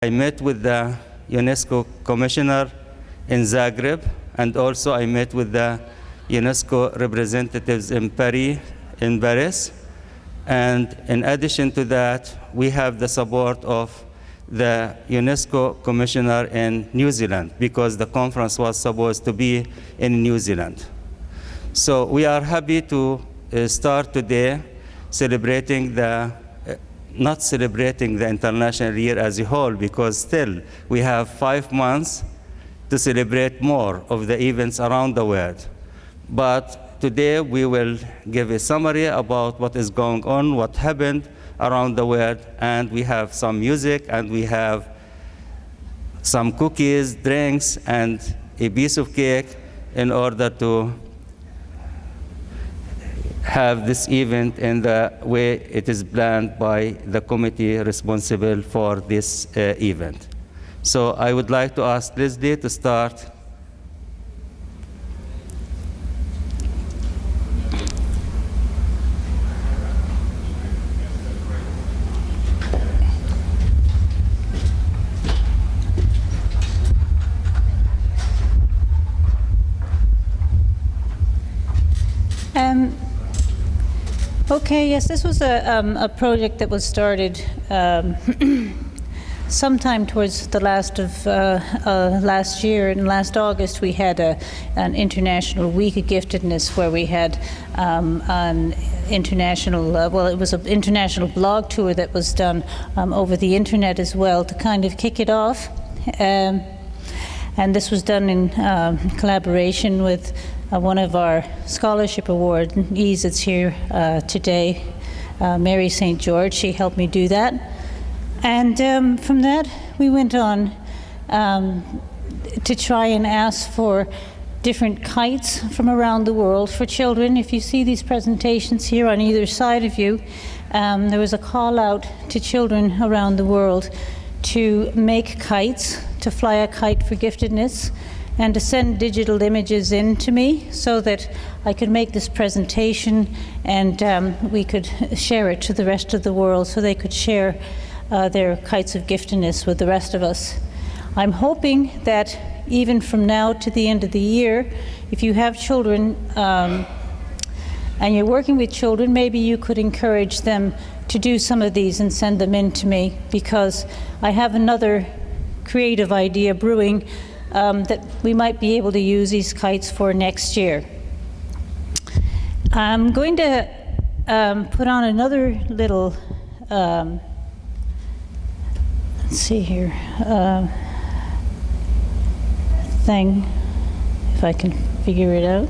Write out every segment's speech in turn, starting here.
I met with the UNESCO commissioner in Zagreb, and also I met with the UNESCO representatives in Paris. And in addition to that, we have the support of the UNESCO commissioner in New Zealand, because the conference was supposed to be in New Zealand. So we are happy to start today celebrating not celebrating the International Year as a whole, because still we have 5 months to celebrate more of the events around the world. But today we will give a summary about what is going on, what happened around the world, and we have some music, and we have some cookies, drinks, and a piece of cake in order to have this event in the way it is planned by the committee responsible for this event. So I would like to ask Leslie to start. Okay, yes, this was a project that was started sometime towards the last of last year. In last August, we had an International Week of Giftedness, where we had an international, it was an international blog tour that was done over the internet as well to kind of kick it off. And this was done in collaboration with one of our scholarship awardees that's here today, Mary St. George. She helped me do that. And from that, we went on to try and ask for different kites from around the world for children. If you see these presentations here on either side of you, there was a call out to children around the world to make kites, to fly a kite for giftedness, and to send digital images in to me so that I could make this presentation, and we could share it to the rest of the world so they could share their kites of giftedness with the rest of us. I'm hoping that even from now to the end of the year, if you have children and you're working with children, maybe you could encourage them to do some of these and send them in to me, because I have another creative idea brewing that we might be able to use these kites for next year. I'm going to put on another little, let's see here, thing, if I can figure it out.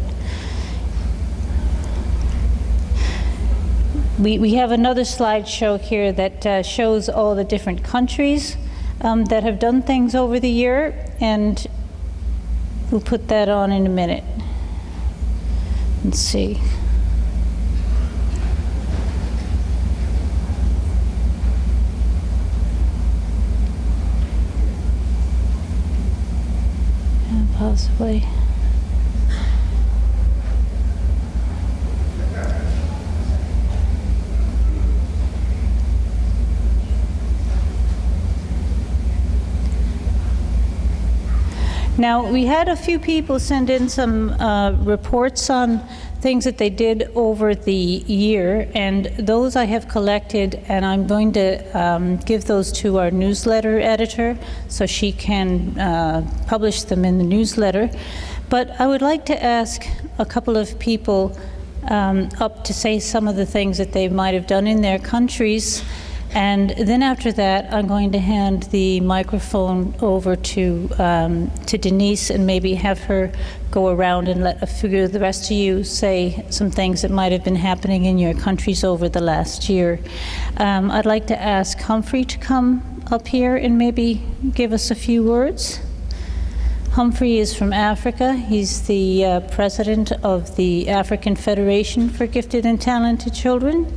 We have another slideshow here that shows all the different countries that have done things over the year, and we'll put that on in a minute. Let's see. Possibly. Now, we had a few people send in some reports on things that they did over the year, and those I have collected, and I'm going to give those to our newsletter editor so she can publish them in the newsletter. But I would like to ask a couple of people up to say some of the things that they might have done in their countries. And then after that, I'm going to hand the microphone over to Denise, and maybe have her go around and let a few of the rest of you say some things that might have been happening in your countries over the last year. I'd like to ask Humphrey to come up here and maybe give us a few words. Humphrey is from Africa. He's the president of the African Federation for Gifted and Talented Children.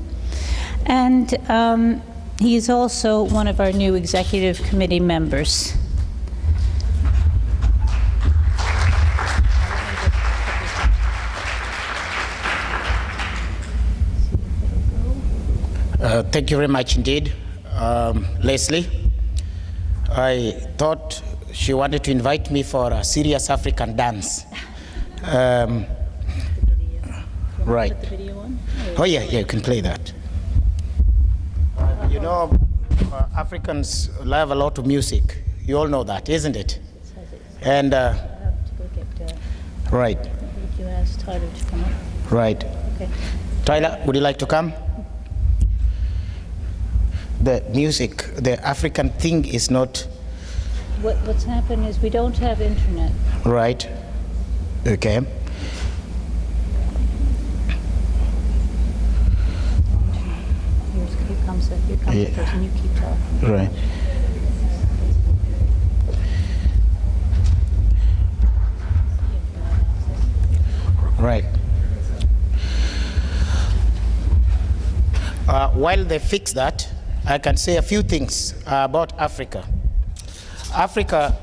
And he is also one of our new executive committee members. Thank you very much indeed, Leslie. I thought she wanted to invite me for a serious African dance. Right. Oh yeah, you can play that. You know, Africans love a lot of music. You all know that, isn't it? And right. You asked Tyler to come up. Right. Okay. Tyler, would you like to come? The music, the African thing is not. What's happened is we don't have internet. Right. Okay. Here comes the person, you keep talking. Right. Right. While they fix that, I can say a few things about Africa. Africa,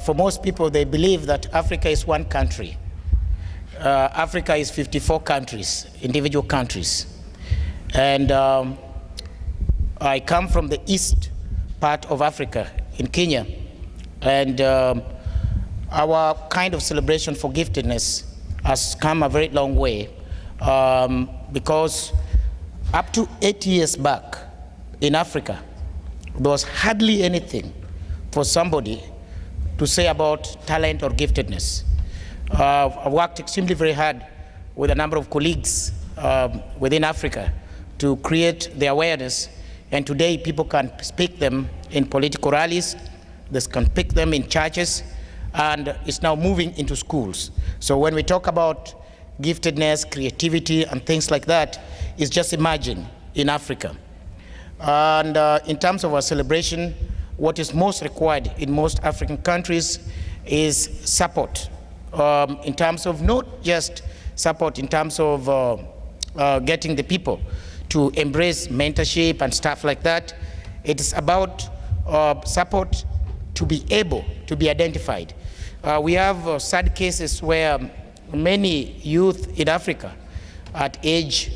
for most people, they believe that Africa is one country. Africa is 54 countries, individual countries. And I come from the east part of Africa, in Kenya. And our kind of celebration for giftedness has come a very long way, because up to 8 years back in Africa, there was hardly anything for somebody to say about talent or giftedness. I've worked extremely very hard with a number of colleagues within Africa to create the awareness, and today people can speak them in political rallies, they can pick them in churches, and it's now moving into schools. So when we talk about giftedness, creativity, and things like that, it's just emerging in Africa. And in terms of our celebration, what is most required in most African countries is support, in terms of not just support in terms of getting the people to embrace mentorship and stuff like that. It is about support to be able to be identified. We have sad cases where many youth in Africa at age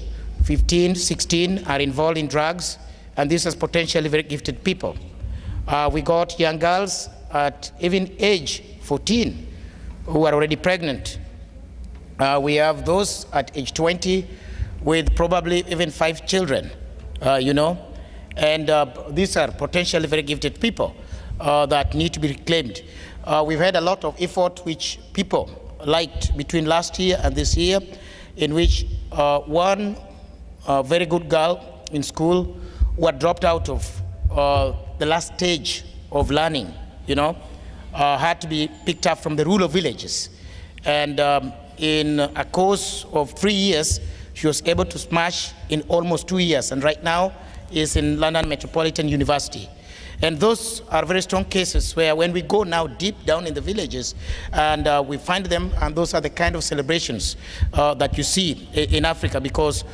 15, 16 are involved in drugs, and this is potentially very gifted people. We got young girls at even age 14 who are already pregnant. We have those at age 20 with probably even 5 children, you know, and these are potentially very gifted people that need to be reclaimed. We've had a lot of effort which people liked between last year and this year, in which one very good girl in school who had dropped out of the last stage of learning, you know, had to be picked up from the rural villages. And in a course of 3 years, she was able to smash in almost 2 years, and right now is in London Metropolitan University. And those are very strong cases where when we go now deep down in the villages and we find them, and those are the kind of celebrations that you see in Africa, because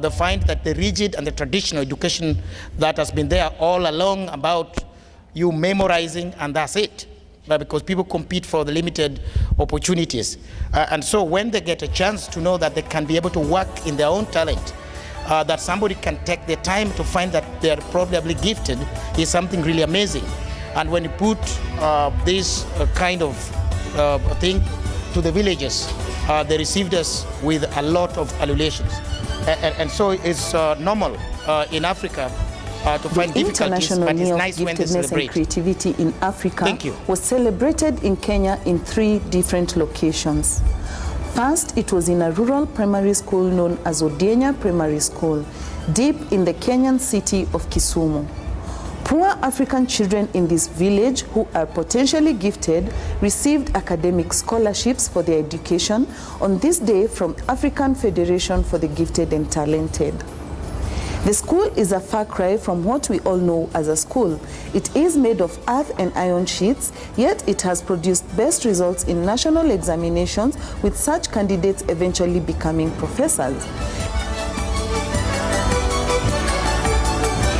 they find that the rigid and the traditional education that has been there all along about you memorizing and that's it, because people compete for the limited opportunities. And so when they get a chance to know that they can be able to work in their own talent, that somebody can take the time to find that they're probably gifted, is something really amazing. And when you put this kind of thing to the villages, they received us with a lot of adulations. And so it's normal in Africa to find difficulties, but it's nice when they celebrate. And creativity in Africa was celebrated in Kenya in 3 different locations. First, it was in a rural primary school known as Odienya Primary School, deep in the Kenyan city of Kisumu. Poor African children in this village who are potentially gifted received academic scholarships for their education on this day from African Federation for the Gifted and Talented. The school is a far cry from what we all know as a school. It is made of earth and iron sheets, yet it has produced best results in national examinations, with such candidates eventually becoming professors.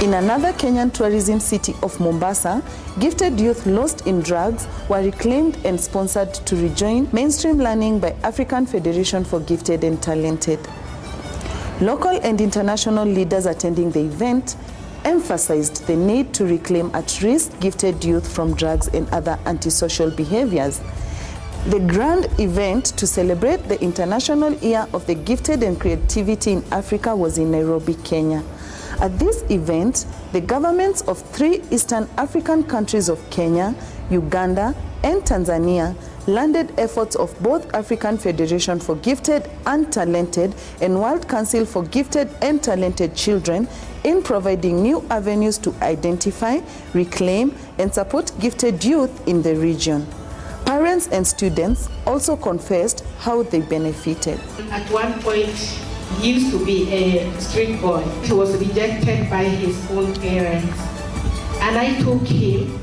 In another Kenyan tourism city of Mombasa, gifted youth lost in drugs were reclaimed and sponsored to rejoin mainstream learning by African Federation for Gifted and Talented. Local and international leaders attending the event emphasized the need to reclaim at-risk gifted youth from drugs and other antisocial behaviors. The grand event to celebrate the International Year of the Gifted and Creativity in Africa was in Nairobi, Kenya. At this event, the governments of 3 Eastern African countries of Kenya, Uganda, and Tanzania landed efforts of both African Federation for Gifted and Talented and World Council for Gifted and Talented Children in providing new avenues to identify, reclaim, and support gifted youth in the region. Parents and students also confessed how they benefited. At one point, he used to be a street boy. He was rejected by his own parents. And I took him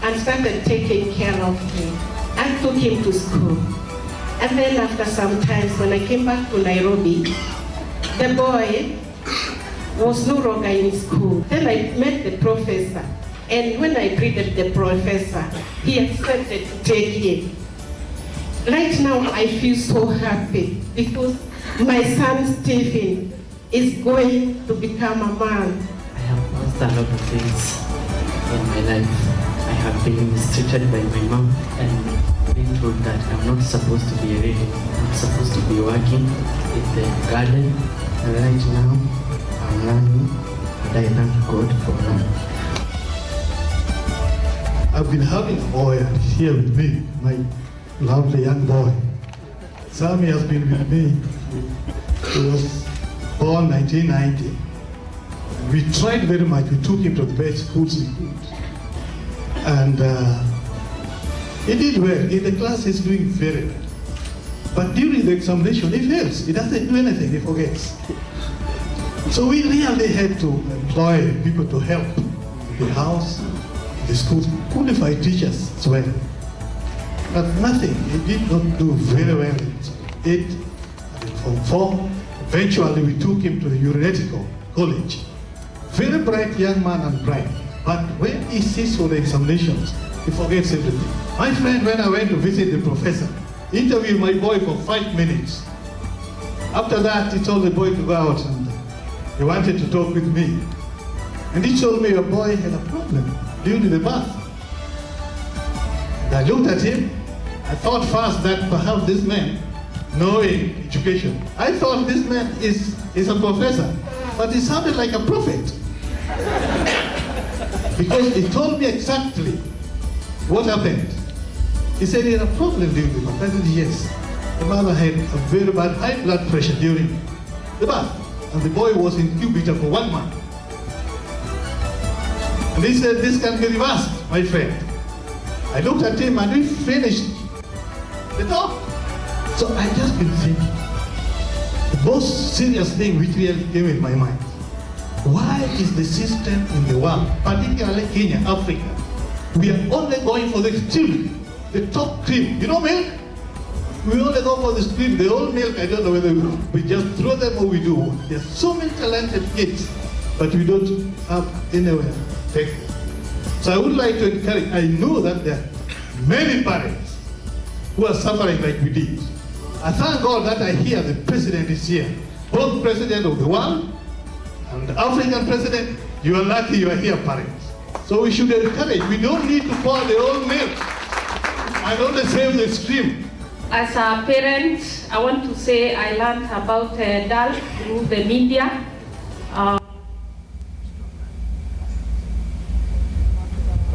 and started taking care of him. I took him to school. And then after some time, when I came back to Nairobi, the boy was no longer in school. Then I met the professor. And when I greeted the professor, he accepted to take him. Right now, I feel so happy because my son Stephen is going to become a man. I have lost a lot of things in my life. I have been mistreated by my mom and been told that I'm not supposed to be reading. I'm supposed to be working in the garden. And right now, I'm learning, and I thank God for that. I've been having a boy here with me, my lovely young boy. Sammy has been with me. He was born 1990. We tried very much. We took him to the best schools we could. And he did well. In the class, he's doing very well. But during the examination, he fails. He doesn't do anything. He forgets. So we really had to employ people to help the house, the schools, qualified teachers as well. But nothing. He did not do very well in 8 and Form 4. Eventually, we took him to the Urinetical College. Very bright young man and bright. But when he sits for the examinations, he forgets everything. My friend, when I went to visit the professor, interviewed my boy for 5 minutes. After that, he told the boy to go out and he wanted to talk with me. And he told me your boy had a problem during the bath. And I looked at him. I thought first that perhaps this man, knowing education, I thought this man is a professor, but he sounded like a prophet. Because he told me exactly what happened. He said he had a problem during the bath. I said yes. The mother had a very bad high blood pressure during the bath, and the boy was incubated for 1 month. And he said, this can be reversed, my friend. I looked at him and we finished the talk. So I just been thinking, the most serious thing which really came in my mind, why is the system in the world, particularly Kenya, Africa, we are only going for the extreme, the top cream. You know milk? We only go for the cream, the old milk. I don't know whether we just throw them or we do. There's so many talented kids, but we don't have anywhere. So I would like to encourage, I know that there are many parents who are suffering like we did. I thank God that I hear the president is here. Both president of the world and the African president, you are lucky you are here, parents. So we should encourage, we don't need to pour the old milk and only save the stream. As a parent, I want to say I learned about DAL through the media.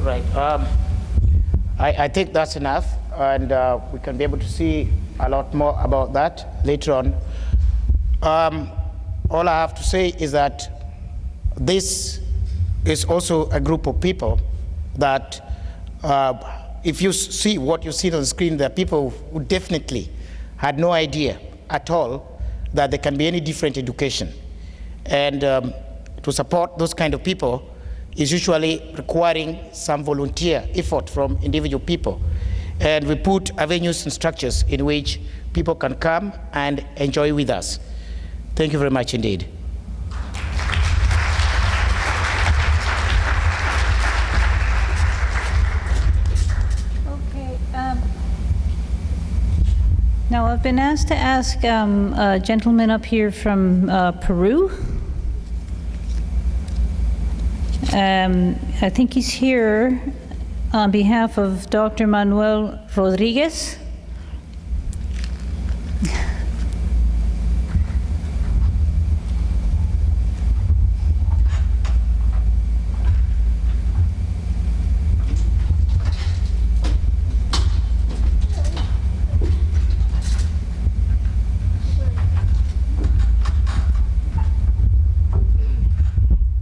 Right. I think that's enough, and we can be able to see a lot more about that later on. All I have to say is that this is also a group of people that, if you see what you see on the screen, there are people who definitely had no idea at all that there can be any different education. And to support those kind of people is usually requiring some volunteer effort from individual people. And we put avenues and structures in which people can come and enjoy with us. Thank you very much indeed. Okay. Now I've been asked to ask a gentleman up here from Peru. I think he's here on behalf of Dr. Manuel Rodriguez.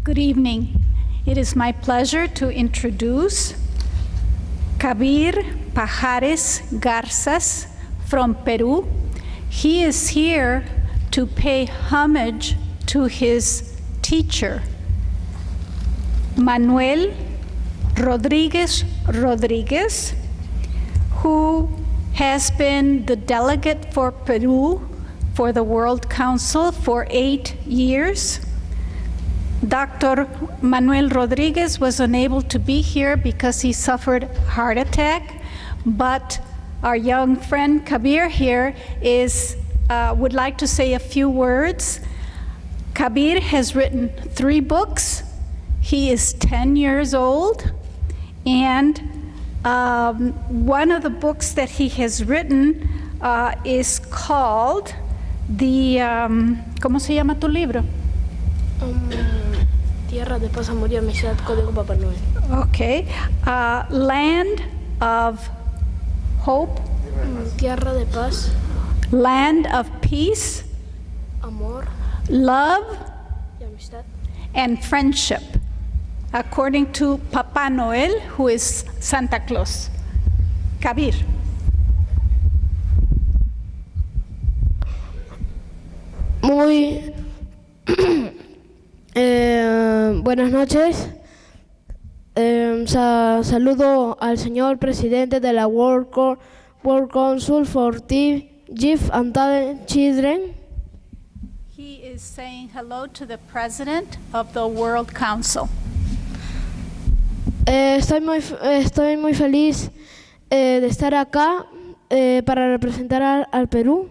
Good evening. It is my pleasure to introduce Kabir Pajares Garzas from Peru. He is here to pay homage to his teacher, Manuel Rodriguez Rodriguez, who has been the delegate for Peru for the World Council for 8 years. Dr. Manuel Rodriguez was unable to be here because he suffered heart attack, but our young friend Kabir here would like to say a few words. Kabir has written 3 books. He is 10 years old, and one of the books that he has written is called ¿cómo se llama tu libro? Tierra de paz, amor y amistad, Código Papá Noel. Okay. Land of hope. Tierra de paz. Land of peace. Amor. Love. Y amistad. And friendship, according to Papa Noel, who is Santa Claus. Kabir. Muy buenas noches. Saludo al señor presidente de la World Council for Deaf and Talented Children. He is saying hello to the president of the World Council. Estoy muy feliz de estar acá para representar al Perú.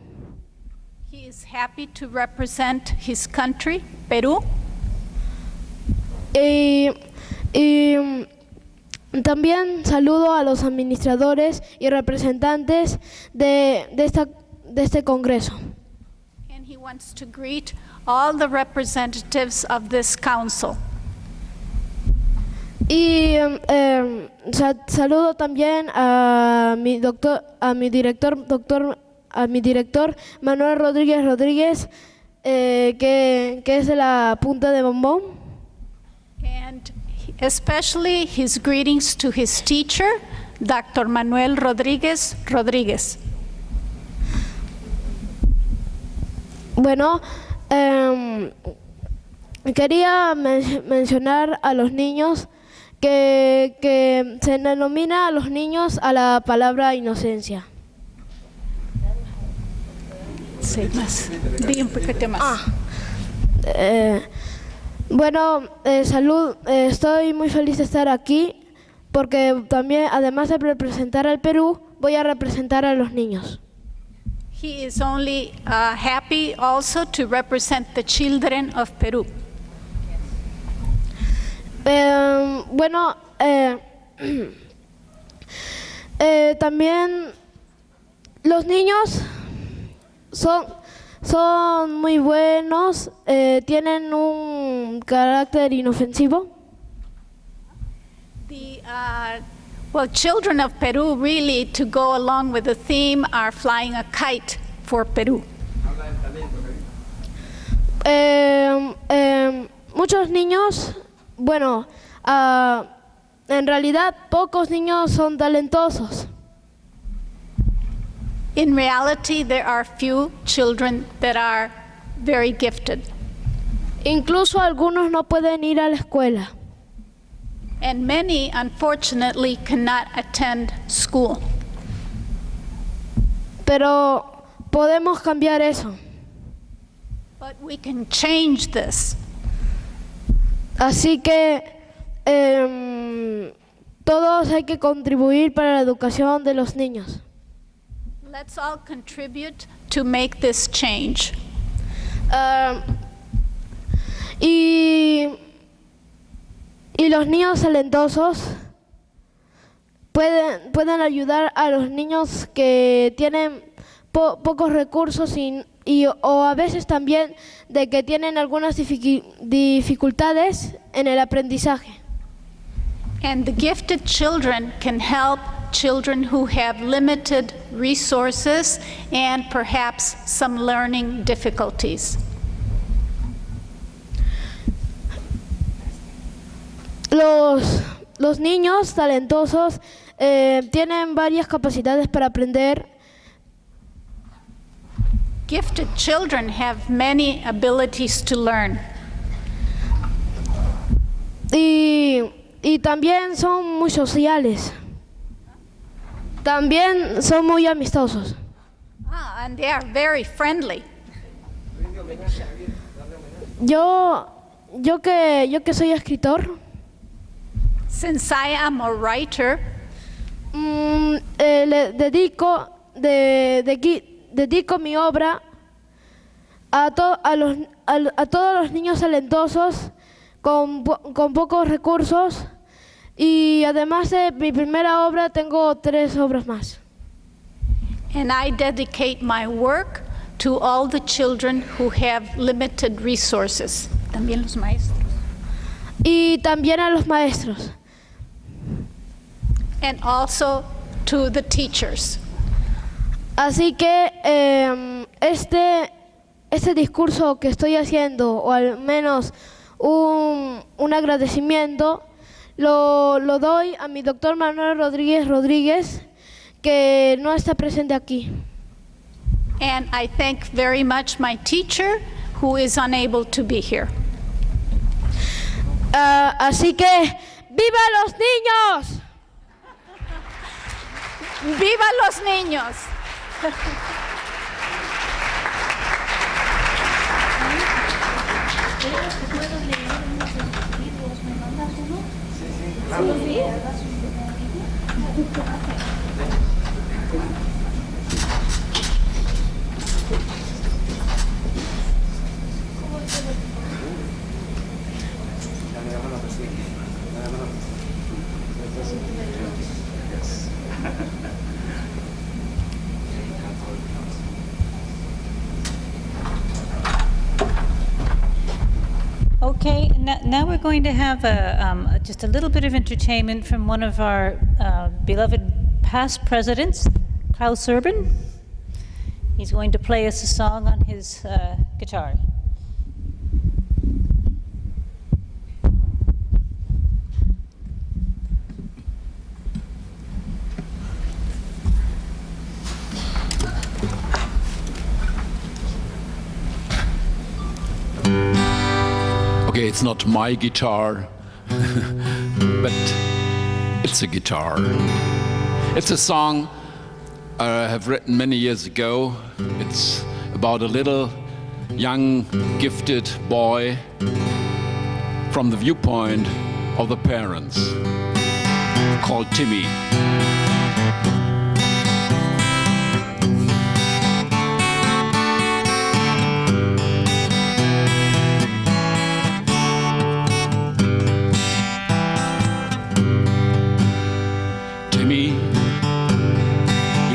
He is happy to represent his country, Peru. Y también saludo a los administradores y representantes de este Congreso. And he wants to greet all the representatives of this council. Y saludo también a mi director Manuel Rodríguez Rodríguez, que es de la Punta de Bombón. And especially his greetings to his teacher, Dr. Manuel Rodríguez Rodríguez. Bueno, quería mencionar a los niños que se denomina a los niños a la palabra inocencia. Sí, más. Di un poquito más. Bueno, estoy muy feliz de estar aquí porque también, además de representar al Perú, voy a representar a los niños. He is only happy also to represent the children of Peru. Bueno, también los niños son muy buenos, tienen un carácter inofensivo. Children of Peru really, to go along with the theme, are flying a kite for Peru. Muchos niños, bueno, en realidad pocos niños son talentosos. In reality, there are few children that are very gifted. Incluso algunos no pueden ir a la escuela. And many, unfortunately, cannot attend school. Pero podemos cambiar eso. But we can change this. Así que todos hay que contribuir para la educación de los niños. Let's all contribute to make this change. Y Y los niños talentosos pueden ayudar a los niños que tienen pocos recursos o a veces también de que tienen algunas dificultades en el aprendizaje. And the gifted children can help children who have limited resources and perhaps some learning difficulties. Los niños talentosos tienen varias capacidades para aprender. Gifted children have many abilities to learn. Y también son muy sociales. También son muy amistosos. And they are very friendly. Yo que soy escritor, Since I am a writer, le dedico mi obra a todos los niños talentosos con pocos recursos, y además de mi primera obra tengo 3 obras más. and I dedicate my work to all the children who have limited resources. También los maestros. Y también a los maestros. And also to the teachers. Así que este discurso que estoy haciendo, o al menos un agradecimiento, lo doy a mi doctor Manuel Rodríguez, que no está presente aquí. And I thank very much my teacher who is unable to be here. Así que ¡viva los niños! ¡Viva los niños! Okay, now we're going to have just a little bit of entertainment from one of our beloved past presidents, Klaus Urban. He's going to play us a song on his guitar. Okay, it's not my guitar, but it's a guitar. It's a song I have written many years ago. It's about a little young, gifted boy from the viewpoint of the parents, called Timmy.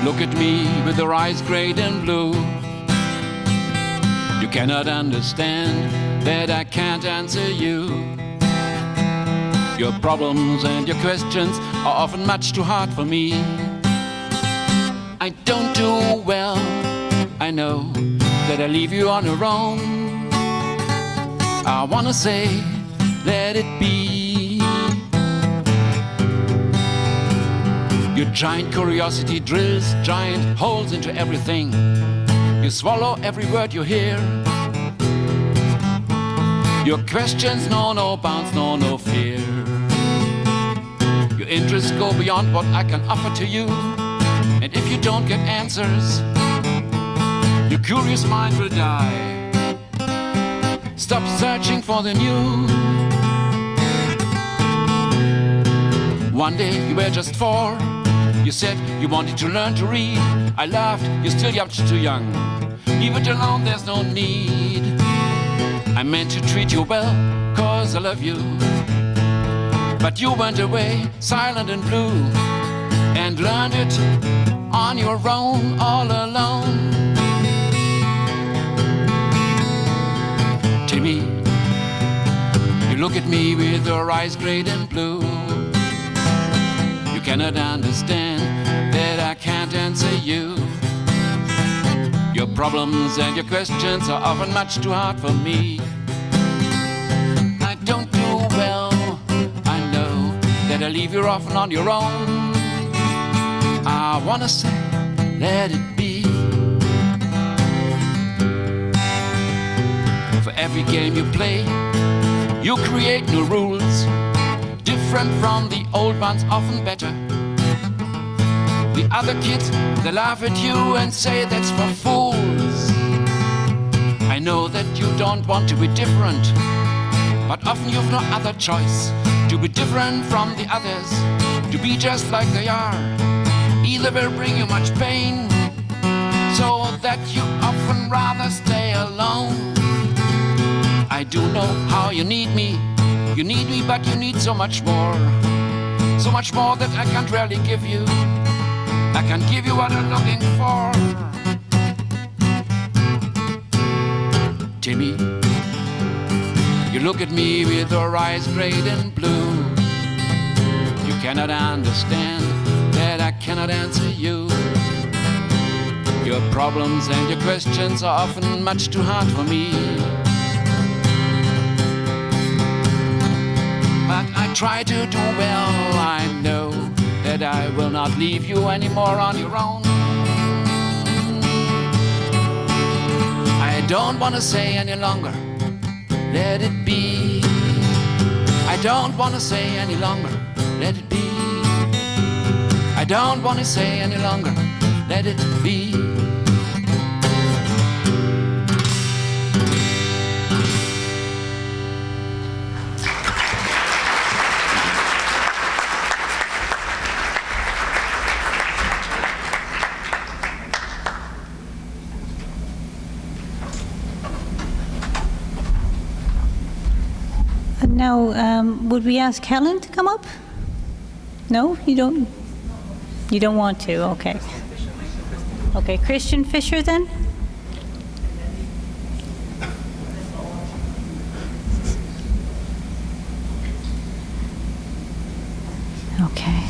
Look at me with your eyes great and blue. You cannot understand that I can't answer you. Your problems and your questions are often much too hard for me. I don't do well, I know that I leave you on your own. I wanna say, let it be. Your giant curiosity drills giant holes into everything. You swallow every word you hear. Your questions know no bounds, know no fear. Your interests go beyond what I can offer to you. And if you don't get answers, your curious mind will die. Stop searching for the new. One day you were just 4. You said you wanted to learn to read. I laughed, you're still much too young. Leave it alone, there's no need. I meant to treat you well, cause I love you. But you went away, silent and blue, and learned it on your own, all alone. Timmy, you look at me with your eyes great and blue. You cannot understand that I can't answer you. Your problems and your questions are often much too hard for me. I don't do well, I know that I leave you often on your own. I wanna say, let it be. For every game you play, you create new rules, different from the old ones, often better. The other kids, they laugh at you and say that's for fools. I know that you don't want to be different, but often you've no other choice. To be different from the others, to be just like they are, either will bring you much pain, so that you often rather stay alone. I do know how you need me, but you need so much more. So much more that I can't really give you. I can't give you what I'm looking for. Timmy, you look at me with your eyes great and blue. You cannot understand that I cannot answer you. Your problems and your questions are often much too hard for me. But I try to do well, I know that I will not leave you anymore on your own. I don't want to say any longer, let it be. I don't want to say any longer, let it be. I don't want to say any longer, let it be. Now, would we ask Helen to come up? No, you don't. You don't want to. Okay. Okay, Christian Fisher then. Okay.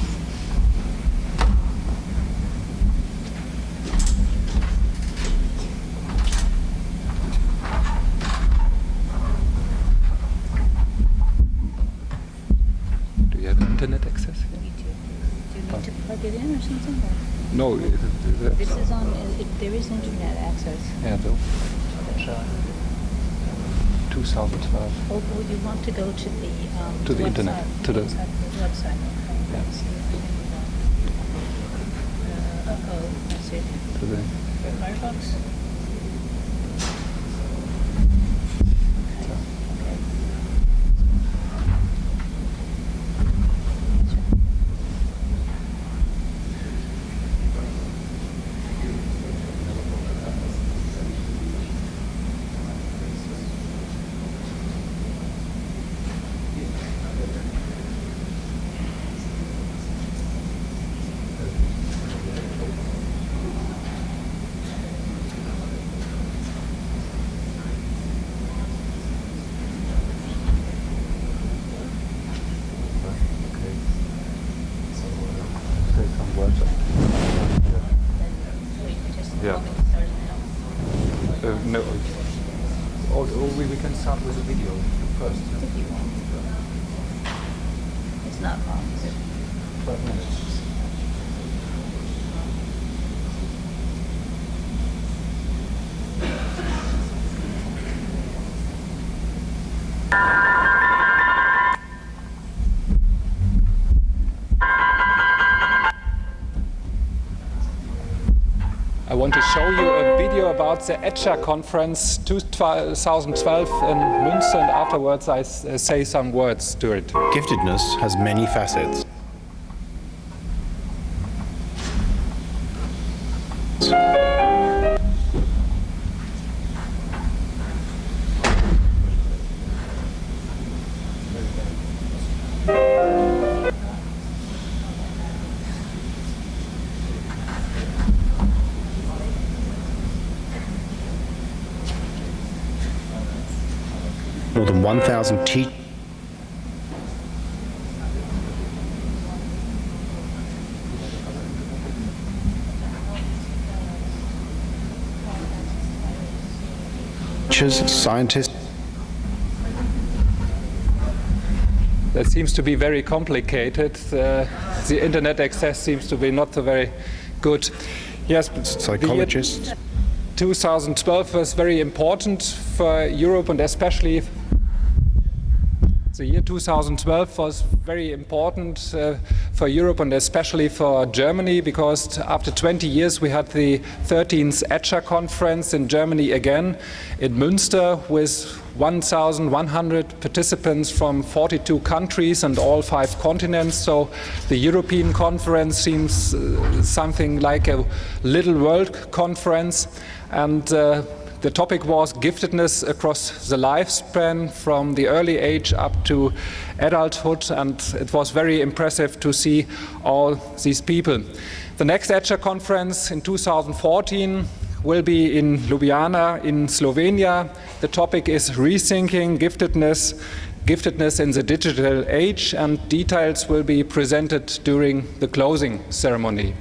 Internet access here? Do you need to plug it in or something? Or? No, This is on, there is internet access. Yeah, though. 2012. Or would you want to go to the To the website? internet, to the- website. Yeah. Oh, I see. To the Firefox? Yeah. No. Or we can start with the video first. If you want. It's not long, is it? 12 minutes. I want to show you a video about the ETCHA conference 2012 in Münster, and afterwards I say some words to it. Giftedness has many facets. 1,000 teachers scientists. That seems to be very complicated. The internet access seems to be not so very good. Yes, psychologists. 2012 was very important for Europe, and especially the year 2012 was very important for Europe and especially for Germany, because after 20 years we had the 13th ETCHA conference in Germany again, in Münster, with 1,100 participants from 42 countries and all 5 continents. So the European conference seems something like a little world conference, and the topic was giftedness across the lifespan from the early age up to adulthood, and it was very impressive to see all these people. The next ETCHA conference in 2014 will be in Ljubljana in Slovenia. The topic is rethinking giftedness in the digital age, and details will be presented during the closing ceremony.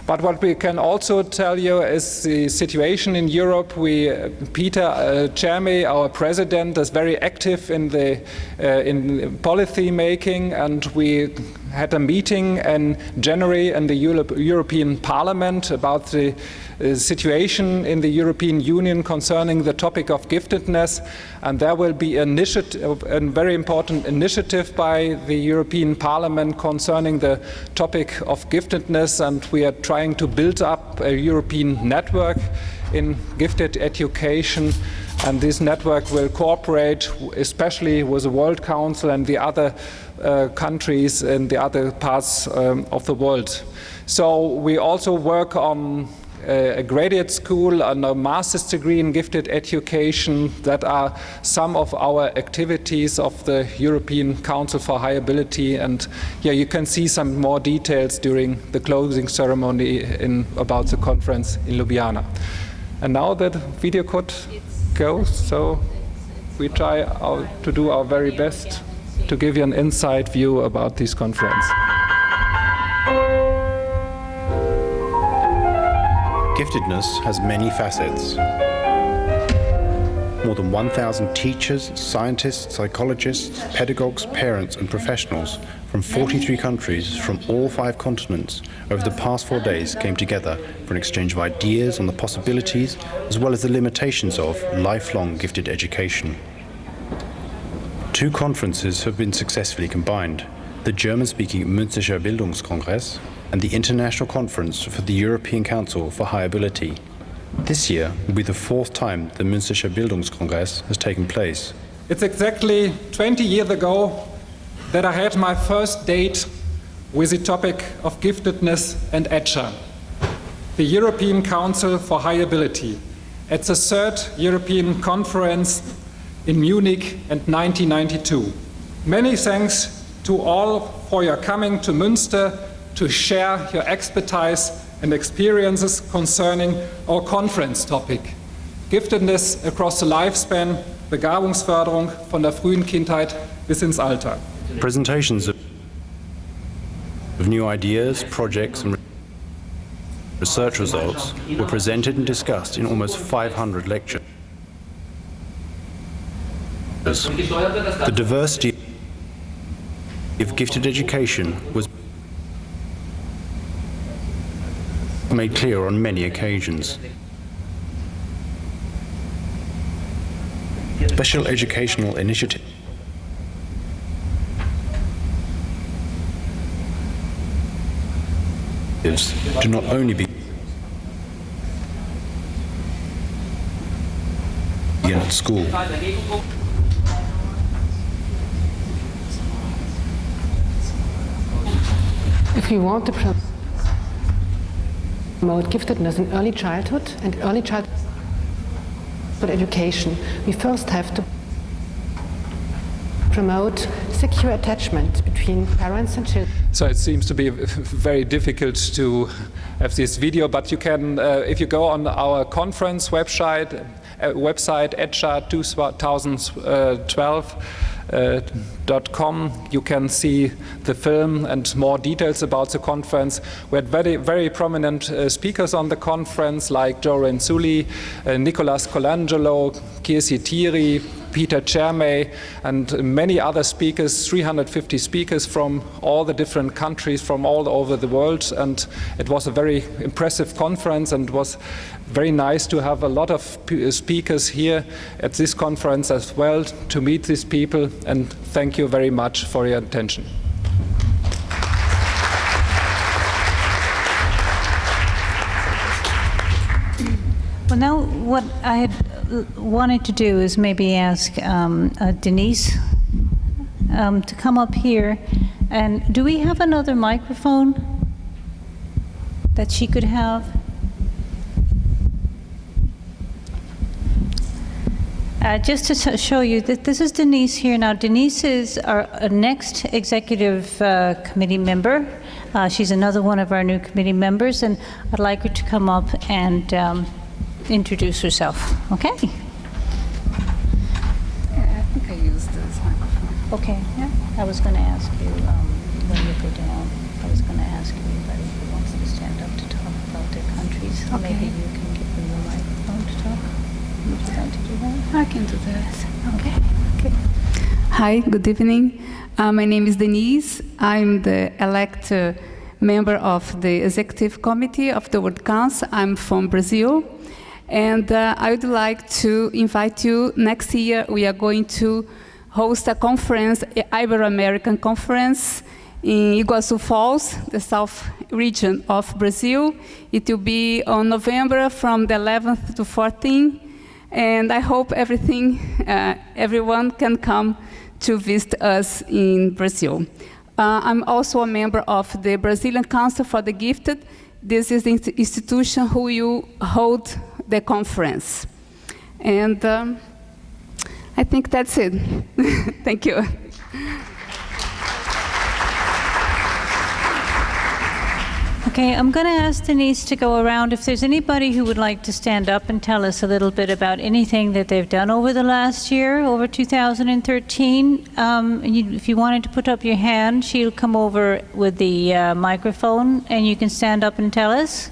But what we can also tell you is the situation in Europe. Peter Czerny, our president, is very active in policy making, and we had a meeting in January in the European Parliament about the situation in the European Union concerning the topic of giftedness, and there will be a very important initiative by the European Parliament concerning the topic of giftedness, and we are trying to build up a European network in gifted education, and this network will cooperate especially with the World Council and the other countries in the other parts of the world. So we also work on a graduate school and a master's degree in gifted education. That are some of our activities of the European Council for High Ability, and yeah, you can see some more details during the closing ceremony about the conference in Ljubljana. And now that video could go, so we try to do our very best to give you an inside view about this conference. Giftedness has many facets. More than 1,000 teachers, scientists, psychologists, pedagogues, parents and professionals from 43 countries from all 5 continents over the past 4 days came together for an exchange of ideas on the possibilities as well as the limitations of lifelong gifted education. 2 conferences have been successfully combined: the German-speaking Münsterscher Bildungskongress and the International Conference for the European Council for High Ability. This year will be the 4th time the Münsterscher Bildungskongress has taken place. It's exactly 20 years ago that I had my first date with the topic of giftedness and ETCHA, the European Council for High Ability, at the 3rd European Conference in Munich in 1992. Many thanks to all for your coming to Münster to share your expertise and experiences concerning our conference topic, giftedness across the lifespan, Begabungsförderung von der frühen Kindheit bis ins Alter. Presentations of new ideas, projects and research results were presented and discussed in almost 500 lectures. The diversity of gifted education was made clear on many occasions. Special educational initiatives do not only begin at school. If we want to promote giftedness in early childhood and early childhood education, we first have to promote secure attachment between parents and children. So it seems to be very difficult to have this video, but you can, if you go on our conference website, website, ETCHA2012.com. You can see the film and more details about the conference. We had very, very prominent speakers on the conference, like Joe Renzulli, Nicolas Colangelo, Kirsi Thiri, Peter Chermay, and many other speakers, 350 speakers from all the different countries from all over the world. And it was a very impressive conference, and it was very nice to have a lot of speakers here at this conference as well, to meet these people. And thank you very much for your attention. Well, now what I had wanted to do is maybe ask Denise to come up here. And do we have another microphone that she could have? Just to show you that this is Denise here. Now, Denise is our next executive committee member. She's another one of our new committee members, and I'd like her to come up and introduce herself. Okay? I think I used this microphone. Okay. Yeah. I was going to ask you when you go down. I was going to ask anybody who wants to stand up to talk about their countries. Okay. Maybe you can give them the microphone to talk. Would you like to do that? I can do that. Okay. Okay. Hi, good evening. My name is Denise. I'm the elect member of the Executive Committee of the World Council. I'm from Brazil. And I would like to invite you. Next year, we are going to host a conference, Ibero-American Conference, in Iguazu Falls, the south region of Brazil. It will be on November from the 11th to 14th. And I hope everyone can come to visit us in Brazil. I'm also a member of the Brazilian Council for the Gifted. This is the institution who will hold the conference. And I think that's it. Thank you. Okay, I'm going to ask Denise to go around. If there's anybody who would like to stand up and tell us a little bit about anything that they've done over the last year, over 2013, if you wanted to put up your hand, she'll come over with the microphone and you can stand up and tell us.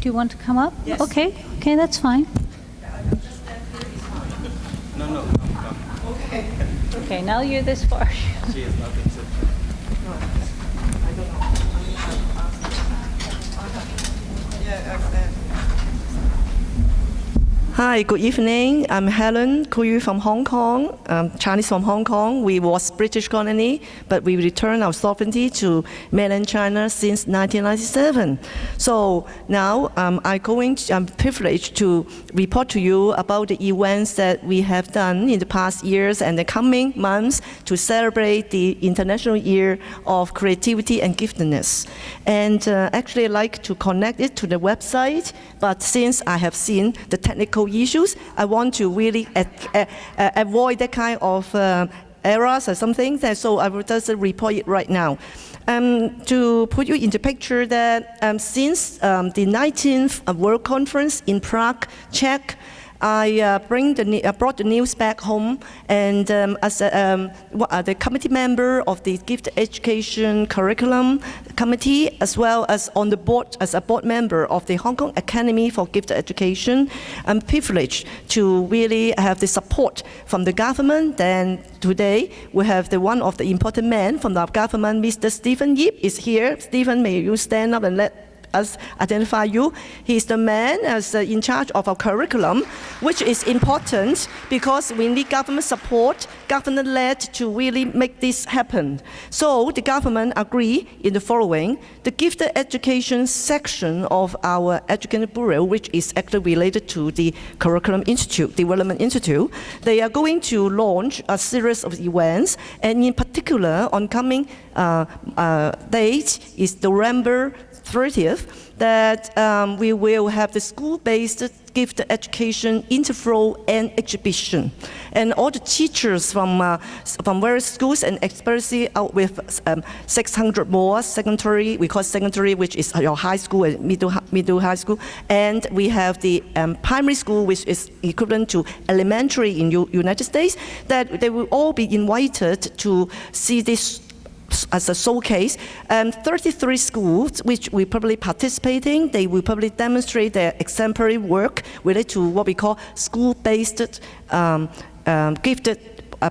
Do you want to come up? Yes. Okay, that's fine. No. Okay. Okay, now you're this far. She is not accepted. Hi, good evening. I'm Helen Kuyu from Hong Kong, Chinese from Hong Kong. We was British colony, but we returned our sovereignty to mainland China since 1997. So now I'm privileged to report to you about the events that we have done in the past years and the coming months to celebrate the International Year of Creativity and Giftedness. And actually I'd like to connect it to the website, but since I have seen the technical issues, I want to really avoid that kind of errors or something, so I will just report it right now. To put you into picture that since the 19th World Conference in Prague, Czech, I brought the news back home, and as the committee member of the Gifted Education Curriculum Committee, as well as on the board as a board member of the Hong Kong Academy for Gifted Education, I'm privileged to really have the support from the government. Then today we have one of the important men from the government, Mr. Stephen Yip, is here. Stephen, may you stand up and let us identify you. He's the man in charge of our curriculum, which is important because we need government support, government-led, to really make this happen. So the government agreed in the following: the Gifted Education section of our Education Bureau, which is actually related to the Curriculum Institute, Development Institute, they are going to launch a series of events, and in particular, on coming date is November 30th, that we will have the school-based gift education interview and exhibition. And all the teachers from various schools, and especially out with 600 more secondary, we call secondary, which is your high school and middle high school. And we have the primary school, which is equivalent to elementary in United States, that they will all be invited to see this as a showcase. 33 schools which we probably participating, they will probably demonstrate their exemplary work related to what we call school-based gifted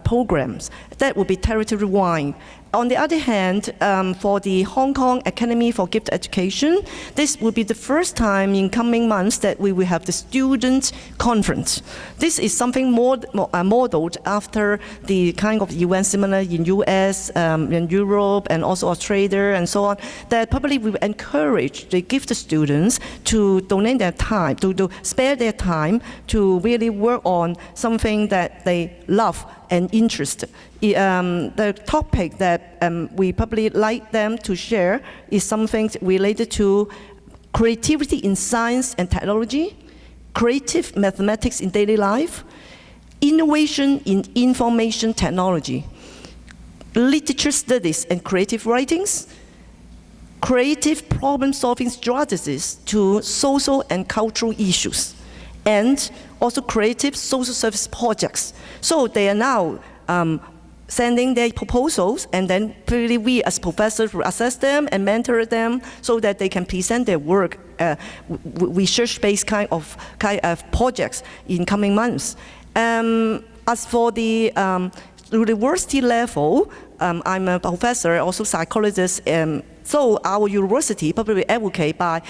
programs. That will be territory-wide. On the other hand, for the Hong Kong Academy for Gift Education, this will be the first time in coming months that we will have the student conference. This is something modeled after the kind of event similar in US, in Europe, and also Australia, and so on, that probably will encourage the gifted students to donate their time, to spare their time to really work on something that they love and interest. The topic that we probably like them to share is something related to creativity in science and technology, creative mathematics in daily life, innovation in information technology, literature studies and creative writings, creative problem-solving strategies to social and cultural issues, and also creative social service projects. So they are now sending their proposals, and then really we as professors will assess them and mentor them so that they can present their work, research-based kind of projects in coming months. As for the university level, I'm a professor, also psychologist, so our university probably advocate by,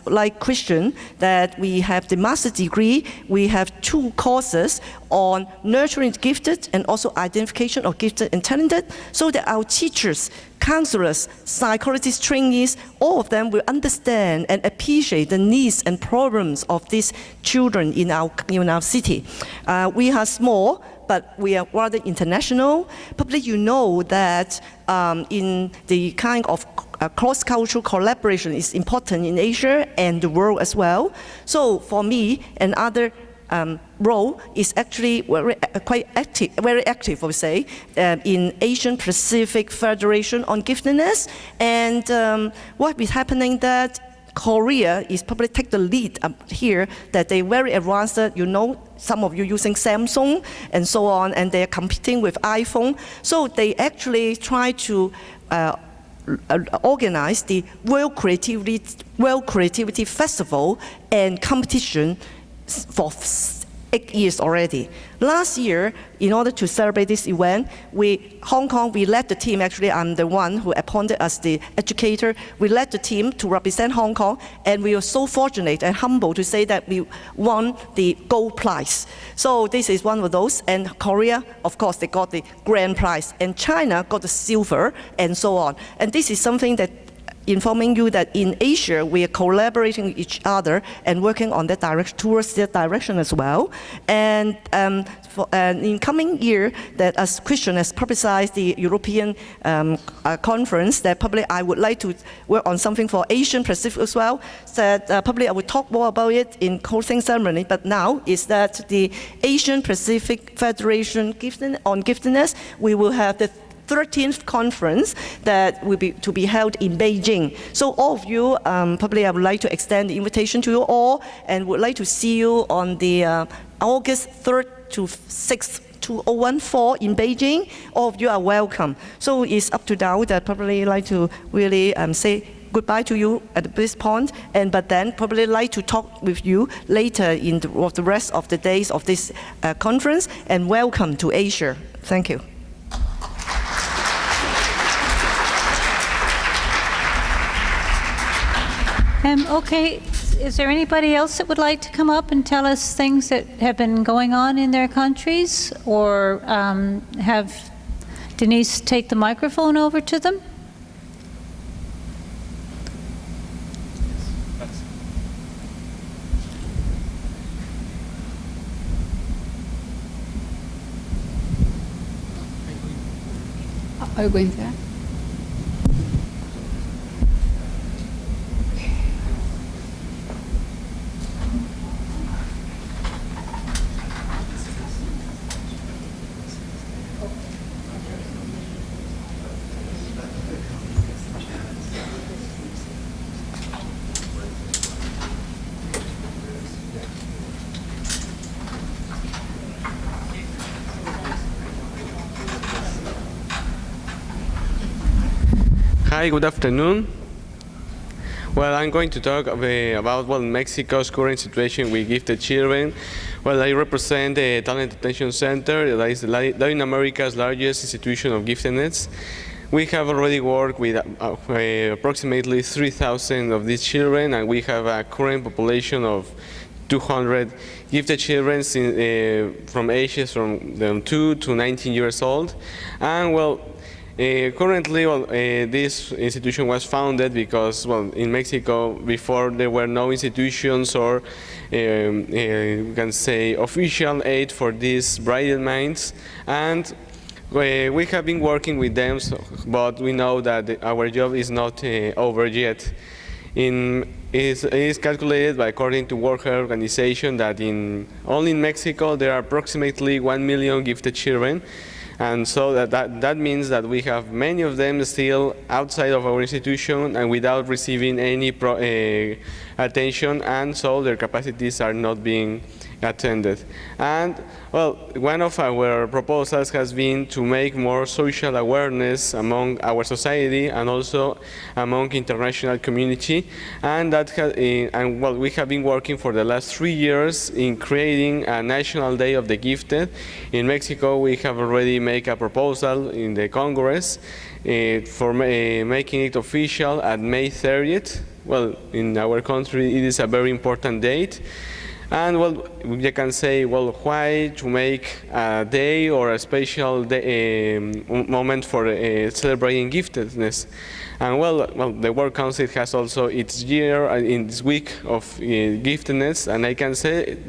like Christian, that we have the master's degree, we have 2 courses on nurturing the gifted and also identification of gifted and talented, so that our teachers, counselors, psychologists, trainees, all of them will understand and appreciate the needs and problems of these children in our city. We are small, but we are rather international. Probably you know that in the kind of cross-cultural collaboration is important in Asia and the world as well. So for me, another role is actually very active, I would say, in Asian Pacific Federation on Giftedness. And what is happening that Korea is probably take the lead here, that they very advanced, you know, some of you using Samsung and so on, and they're competing with iPhone. So they actually try to organize the World Creativity Festival and competition for 8 years already. Last year, in order to celebrate this event, Hong Kong, we led the team. Actually, I'm the one who appointed as the educator. We led the team to represent Hong Kong, and we were so fortunate and humble to say that we won the gold prize. So this is one of those. And Korea, of course, they got the grand prize. And China got the silver, and so on. And this is something that informing you that in Asia, we are collaborating with each other and working on that direction, towards that direction as well. And in coming year, that as Christian has publicized the European conference, that probably I would like to work on something for Asian Pacific as well. That probably I will talk more about it in closing ceremony. But now is that the Asian Pacific Federation on Giftedness, we will have the 13th conference that will be to be held in Beijing. So all of you, probably I would like to extend the invitation to you all, and would like to see you on the August 3rd to 6th, 2014 in Beijing. All of you are welcome. So it's up to now that probably like to really say goodbye to you at this point, but then probably like to talk with you later in the rest of the days of this conference, and welcome to Asia. Thank you. Okay, is there anybody else that would like to come up and tell us things that have been going on in their countries, or have Denise take the microphone over to them? Are you going there? Hi, good afternoon. Well, I'm going to talk about Mexico's current situation with gifted children. Well, I represent the Talent Detention Center, that is Latin America's largest institution of giftedness. We have already worked with approximately 3,000 of these children, and we have a current population of 200 gifted children from ages from 2 to 19 years old. And well, currently, this institution was founded because, in Mexico, before there were no institutions or, we can say, official aid for these brilliant minds. And we have been working with them, but we know that our job is not over yet. It is calculated according to World Health Organization that only in Mexico there are approximately 1 million gifted children. And so that means that we have many of them still outside of our institution and without receiving any attention, and so their capacities are not being attended. And well, one of our proposals has been to make more social awareness among our society and also among international community, and we have been working for the last 3 years in creating a National Day of the Gifted. In Mexico, we have already made a proposal in the Congress for making it official at May 30th. Well, in our country, it is a very important date. And well, you can say, well, why to make a day or a special day, moment for celebrating giftedness? And well, the World Council has also its year in this week of giftedness, and I can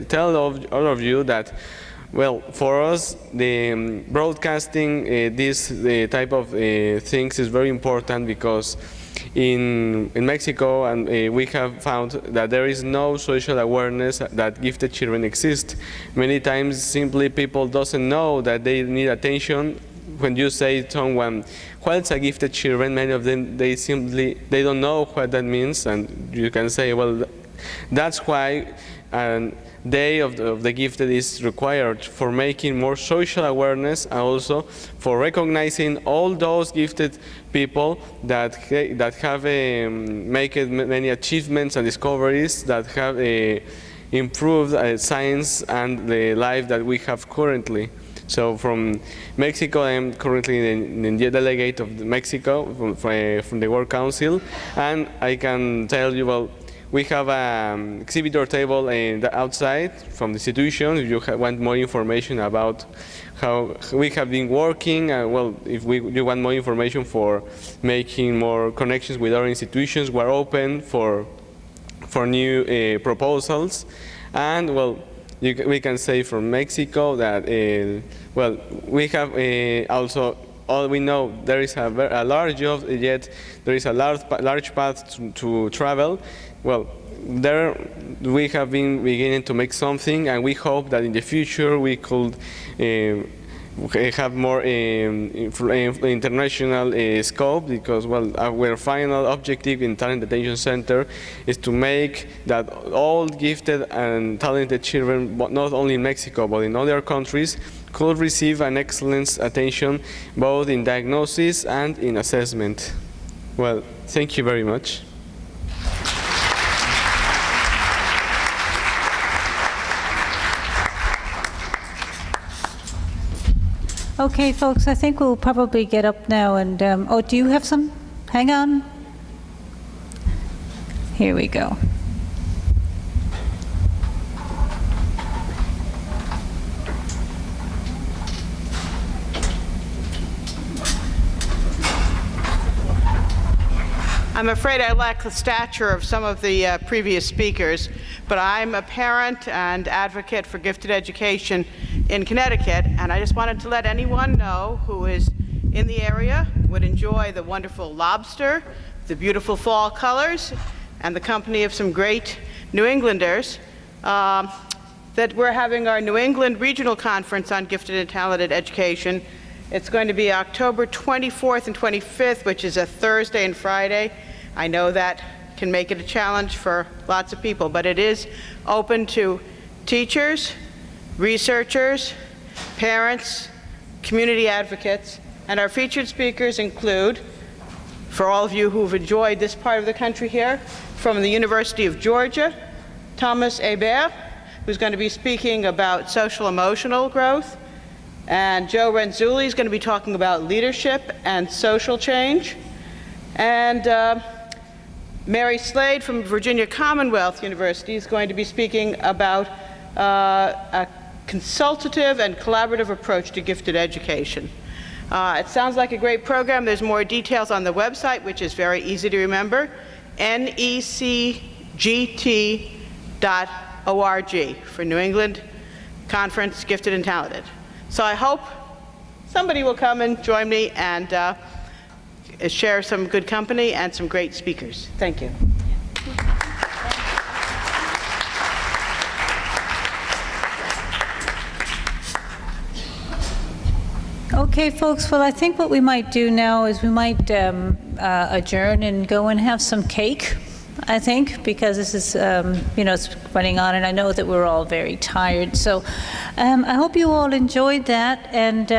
tell all of you that, well, for us, the broadcasting this type of things is very important because in Mexico, and we have found that there is no social awareness that gifted children exist. Many times, simply people doesn't know that they need attention. When you say to someone, what's a gifted children, many of them, they don't know what that means, and you can say, well, that's why a Day of the Gifted is required for making more social awareness and also for recognizing all those gifted people that have made many achievements and discoveries that have improved science and the life that we have currently. So from Mexico, I'm currently the delegate of Mexico from the World Council, and I can tell you, well, we have an exhibitor table outside from the institution. If you want more information about how we have been working, well, if you want more information for making more connections with our institutions, we're open for new proposals. And well, we can say from Mexico that well, we have also. All we know, there is a large job, yet there is a large path to travel. Well, there we have been beginning to make something, and we hope that in the future we could have more international scope, because, well, our final objective in Talent Detention Center is to make that all gifted and talented children, not only in Mexico but in other countries, could receive an excellent attention both in diagnosis and in assessment. Well, thank you very much. Okay, folks, I think we'll probably get up now and, oh, do you have some? Hang on. Here we go. I'm afraid I lack the stature of some of the previous speakers, but I'm a parent and advocate for gifted education in Connecticut, and I just wanted to let anyone know who is in the area would enjoy the wonderful lobster, the beautiful fall colors, and the company of some great New Englanders, that we're having our New England Regional Conference on Gifted and Talented Education. It's going to be October 24th and 25th, which is a Thursday and Friday. I know that can make it a challenge for lots of people, but it is open to teachers, researchers, parents, community advocates, and our featured speakers include for all of you who've enjoyed this part of the country here, from the University of Georgia, Thomas Hebert, who's going to be speaking about social-emotional growth, and Joe Renzulli is going to be talking about leadership and social change, and Mary Slade from Virginia Commonwealth University is going to be speaking about a consultative and collaborative approach to gifted education. It sounds like a great program. There's more details on the website, which is very easy to remember, necgt.org for New England Conference Gifted and Talented. So I hope somebody will come and join me and share some good company and some great speakers. Thank you. Okay, folks, well, I think what we might do now is we might adjourn and go and have some cake, I think, because this is, it's running on, and I know that we're all very tired. So I hope you all enjoyed that, and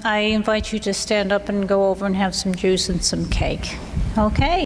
I invite you to stand up and go over and have some juice and some cake. Okay.